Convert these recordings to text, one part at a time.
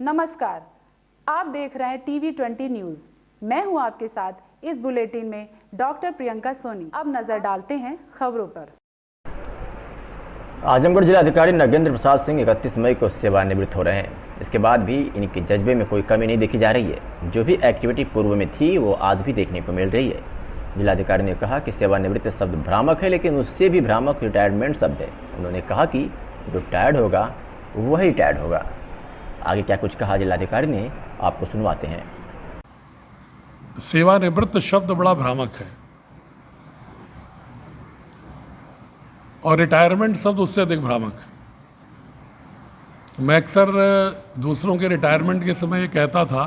नमस्कार, आप देख रहे हैं TV20 न्यूज़। मैं हूं आपके साथ इस बुलेटिन में डॉक्टर प्रियंका सोनी। अब नजर डालते हैं खबरों पर। आजमगढ़ जिलाधिकारी नगेंद्र प्रसाद सिंह 31 मई को सेवानिवृत्त हो रहे हैं। इसके बाद भी इनके जज्बे में कोई कमी नहीं देखी जा रही है। जो भी एक्टिविटी पूर्व में थी वो आज भी देखने को मिल रही है। जिलाधिकारी ने कहा कि सेवानिवृत्त शब्द भ्रामक है, लेकिन उससे भी भ्रामक रिटायरमेंट शब्द है। उन्होंने कहा कि जो टायर्ड होगा वही टायर्ड होगा। आगे क्या कुछ कहा जिलाधिकारी ने, आपको सुनवाते हैं। सेवानिवृत्त शब्द बड़ा भ्रामक है और रिटायरमेंट शब्द उससे अधिक भ्रामक है। मैं अक्सर दूसरों के रिटायरमेंट के समय ये कहता था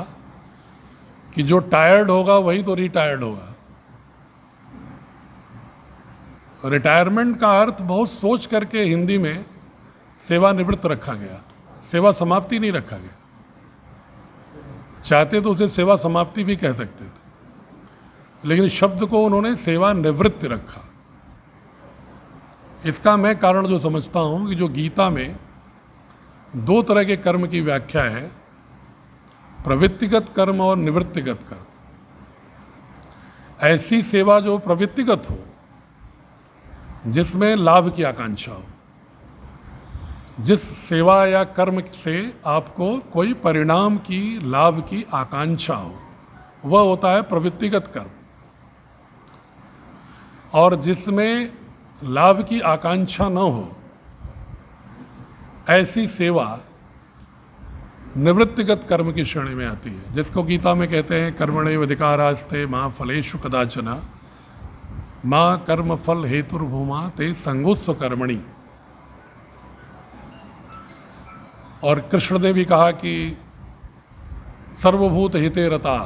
कि जो टायर्ड होगा वही तो रिटायर्ड होगा। रिटायरमेंट का अर्थ बहुत सोच करके हिंदी में सेवानिवृत्त रखा गया, सेवा समाप्ति नहीं रखा गया। चाहते तो उसे सेवा समाप्ति भी कह सकते थे, लेकिन शब्द को उन्होंने सेवानिवृत्त रखा। इसका मैं कारण जो समझता हूं कि जो गीता में दो तरह के कर्म की व्याख्या है, प्रवृत्तिगत कर्म और निवृत्तिगत कर्म। ऐसी सेवा जो प्रवृत्तिगत हो, जिसमें लाभ की आकांक्षा हो, जिस सेवा या कर्म से आपको कोई परिणाम की, लाभ की आकांक्षा हो, वह होता है प्रवृत्तिगत कर्म। और जिसमें लाभ की आकांक्षा न हो, ऐसी सेवा निवृत्तिगत कर्म की श्रेणी में आती है, जिसको गीता में कहते हैं कर्मण्येव अधिकारास्ते मा फलेषु कदाचन मा कर्म फल हेतुर्भूमा ते संगोत्स्व कर्मणि। और कृष्ण ने भी कहा कि सर्वभूत हिते रता।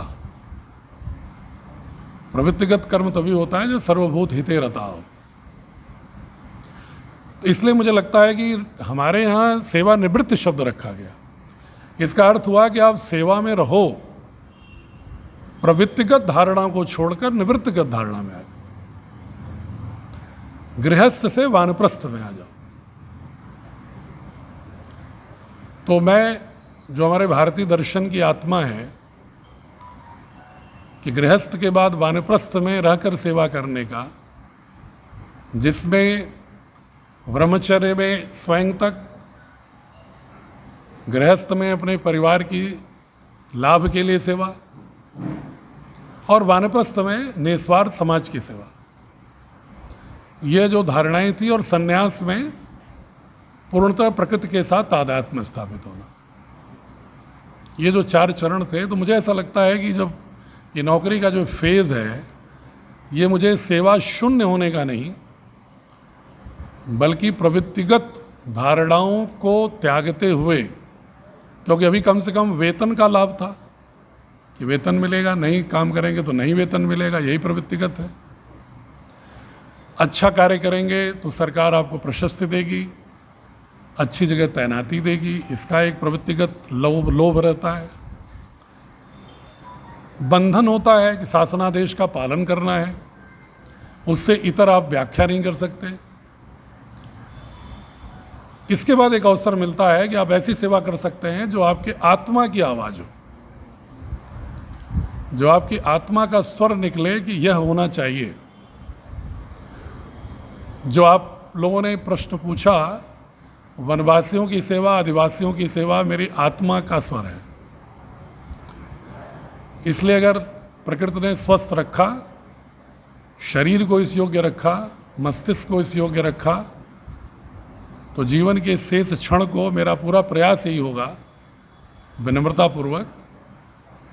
प्रवृत्तिगत कर्म तभी होता है जो सर्वभूत हिते रता हो। इसलिए मुझे लगता है कि हमारे यहाँ सेवानिवृत्त शब्द रखा गया। इसका अर्थ हुआ कि आप सेवा में रहो, प्रवृत्तिगत धारणा को छोड़कर निवृत्तिगत धारणा में आ जाओ, गृहस्थ से वानप्रस्थ में आ जाओ। तो मैं, जो हमारे भारतीय दर्शन की आत्मा है कि गृहस्थ के बाद वानप्रस्थ में रहकर सेवा करने का, जिसमें ब्रह्मचर्य में स्वयं तक, गृहस्थ में अपने परिवार की लाभ के लिए सेवा, और वानप्रस्थ में निस्वार्थ समाज की सेवा, ये जो धारणाएं थी। और संन्यास में पूर्णतः प्रकृति के साथ तादात्म्य में स्थापित होना, ये जो 4 चरण थे। तो मुझे ऐसा लगता है कि जब ये नौकरी का जो फेज़ है, ये मुझे सेवा शून्य होने का नहीं, बल्कि प्रवृत्तिगत धारणाओं को त्यागते हुए, क्योंकि अभी कम से कम वेतन का लाभ था कि वेतन मिलेगा, नहीं काम करेंगे तो नहीं वेतन मिलेगा, यही प्रवृत्तिगत है। अच्छा कार्य करेंगे तो सरकार आपको प्रशस्ति देगी, अच्छी जगह तैनाती देगी, इसका एक प्रवृत्तिगत लोभ रहता है। बंधन होता है कि शासनादेश का पालन करना है, उससे इतर आप व्याख्या नहीं कर सकते। इसके बाद एक अवसर मिलता है कि आप ऐसी सेवा कर सकते हैं जो आपके आत्मा की आवाज़ हो, जो आपकी आत्मा का स्वर निकले कि यह होना चाहिए। जो आप लोगों ने प्रश्न पूछा, वनवासियों की सेवा, आदिवासियों की सेवा मेरी आत्मा का स्वर है। इसलिए अगर प्रकृति ने स्वस्थ रखा, शरीर को इस योग्य रखा, मस्तिष्क को इस योग्य रखा, तो जीवन के शेष क्षण को मेरा पूरा प्रयास यही होगा, विनम्रतापूर्वक,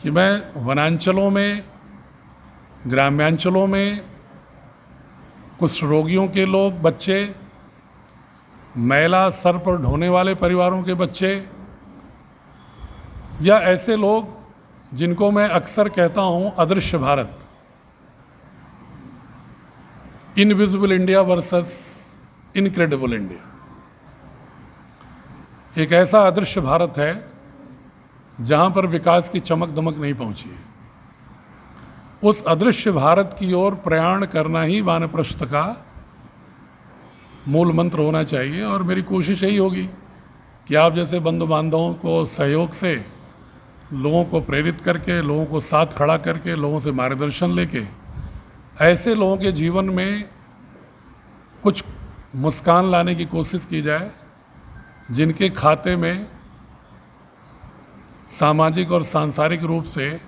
कि मैं वनांचलों में, ग्राम्यांचलों में कुष्ठ रोगियों के लोग, बच्चे, मैला सर पर ढोने वाले परिवारों के बच्चे, या ऐसे लोग जिनको मैं अक्सर कहता हूं अदृश्य Bharat, invisible India versus incredible India. एक ऐसा अदृश्य भारत है जहां पर विकास की चमक दमक नहीं पहुंची है। उस अदृश्य भारत की ओर प्रयाण करना ही वानप्रस्थ का मूल मंत्र होना चाहिए। और मेरी कोशिश यही होगी कि आप जैसे बंधु बांधवों को सहयोग से लोगों को प्रेरित करके, लोगों को साथ खड़ा करके, लोगों से मार्गदर्शन लेके ऐसे लोगों के जीवन में कुछ मुस्कान लाने की कोशिश की जाए जिनके खाते में सामाजिक और सांसारिक रूप से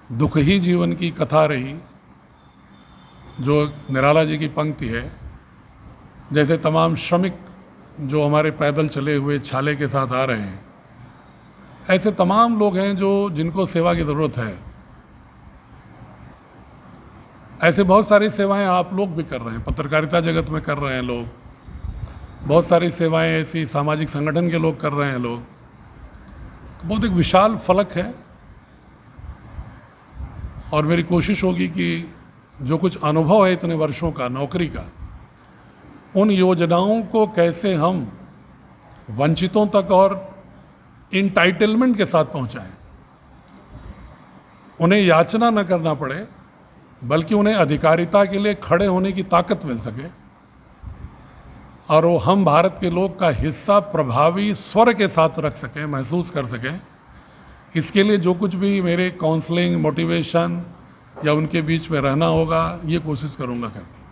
दुख ही जीवन की कथा रही, जो निराला जी की पंक्ति है। जैसे तमाम श्रमिक जो हमारे पैदल चले हुए छाले के साथ आ रहे हैं, ऐसे तमाम लोग हैं जो जिनको सेवा की ज़रूरत है। ऐसे बहुत सारी सेवाएं आप लोग भी कर रहे हैं, पत्रकारिता जगत में कर रहे हैं लोग, बहुत सारी सेवाएं ऐसी सामाजिक संगठन के लोग कर रहे हैं लोग। बहुत एक विशाल फलक है और मेरी कोशिश होगी कि जो कुछ अनुभव है इतने वर्षों का नौकरी का, उन योजनाओं को कैसे हम वंचितों तक और इंटाइटलमेंट के साथ पहुंचाएं, उन्हें याचना न करना पड़े, बल्कि उन्हें अधिकारिता के लिए खड़े होने की ताकत मिल सके और वो हम भारत के लोग का हिस्सा प्रभावी स्वर के साथ रख सकें, महसूस कर सकें। इसके लिए जो कुछ भी मेरे काउंसलिंग, मोटिवेशन या उनके बीच में रहना होगा, ये कोशिश करूंगा करने।